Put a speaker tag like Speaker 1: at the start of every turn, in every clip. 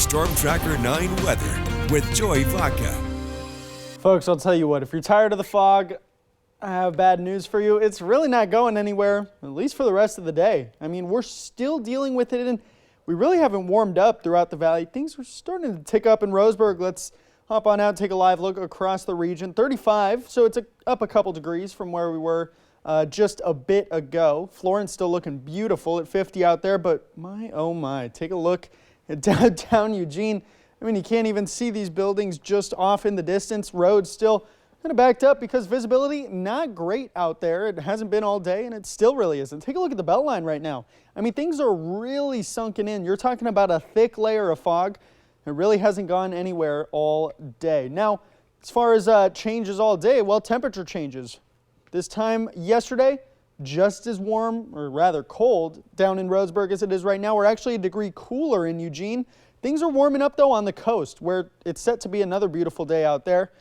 Speaker 1: Storm Tracker 9 weather with Joy Vodka.
Speaker 2: Folks, I'll tell you what, if you're tired of the fog, I have bad news for you. It's really not going anywhere, at least for the rest of the day. I mean, we're still dealing with it, and we really haven't warmed up throughout the valley. Things are starting to tick up in Roseburg. Let's hop on out and take a live look across the region. 35, so it's up a couple degrees from where we were just a bit ago. Florence still looking beautiful at 50 out there, but my, oh my, take a look at downtown Eugene. I mean, you can't even see these buildings just off in the distance. Roads still kind of backed up because visibility not great out there. It hasn't been all day, and it still really isn't. Take a look at the Beltline right now. I mean, things are really sunken in. You're talking about a thick layer of fog. It really hasn't gone anywhere all day. Now, as far as changes all day, well, temperature changes. This time yesterday, just as warm, or rather cold, down in Roseburg as it is right now. We're actually a degree cooler in Eugene. Things are warming up, though, on the coast, where it's set to be another beautiful day out there.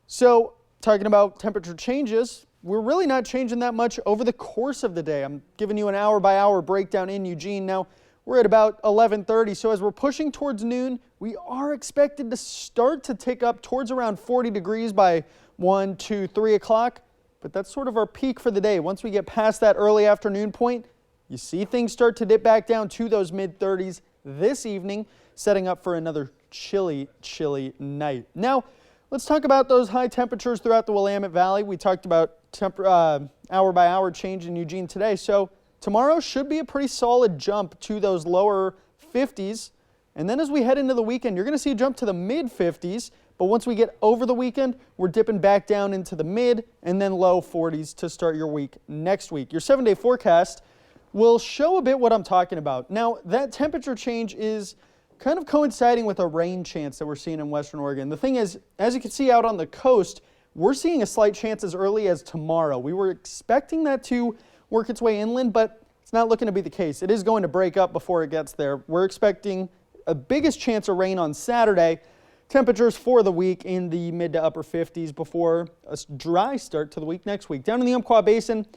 Speaker 2: So, talking about temperature changes, we're really not changing that much over the course of the day. I'm giving you an hour-by-hour breakdown in Eugene. Now, we're at about 11:30, so as we're pushing towards noon, we are expected to start to tick up towards around 40 degrees by 1, 2, 3 o'clock. But that's sort of our peak for the day. Once we get past that early afternoon point, you see things start to dip back down to those mid-30s this evening, setting up for another chilly, chilly night. Now, let's talk about those high temperatures throughout the Willamette Valley. We talked about hour-by-hour change in Eugene today. So tomorrow should be a pretty solid jump to those lower 50s. And then as we head into the weekend, you're going to see a jump to the mid-50s. But once we get over the weekend, we're dipping back down into the mid and then low 40s to start your week next week. Your 7-day forecast will show a bit what I'm talking about. Now, that temperature change is kind of coinciding with a rain chance that we're seeing in Western Oregon. The thing is, as you can see out on the coast, we're seeing a slight chance as early as tomorrow. We were expecting that to work its way inland, but it's not looking to be the case. It is going to break up before it gets there. We're expecting a biggest chance of rain on Saturday. Temperatures for the week in the mid to upper 50s before a dry start to the week next week. Down in the Umpqua Basin,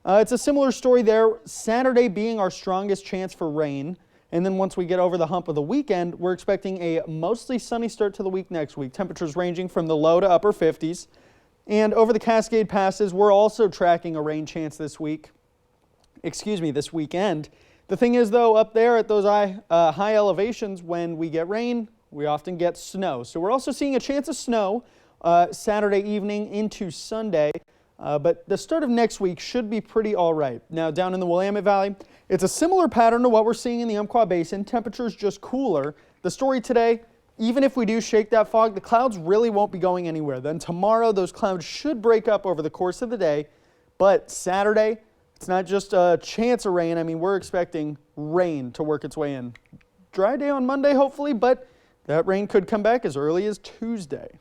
Speaker 2: it's a similar story there. Saturday being our strongest chance for rain. And then once we get over the hump of the weekend, we're expecting a mostly sunny start to the week next week. Temperatures ranging from the low to upper 50s. And over the Cascade Passes, we're also tracking a rain chance this weekend. The thing is, though, up there at those high elevations, when we get rain, we often get snow. So we're also seeing a chance of snow Saturday evening into Sunday. But the start of next week should be pretty all right. Now, down in the Willamette Valley, it's a similar pattern to what we're seeing in the Umpqua Basin. Temperatures just cooler. The story today, even if we do shake that fog, the clouds really won't be going anywhere. Then tomorrow, those clouds should break up over the course of the day. But Saturday, it's not just a chance of rain. I mean, we're expecting rain to work its way in. Dry day on Monday, hopefully, but that rain could come back as early as Tuesday.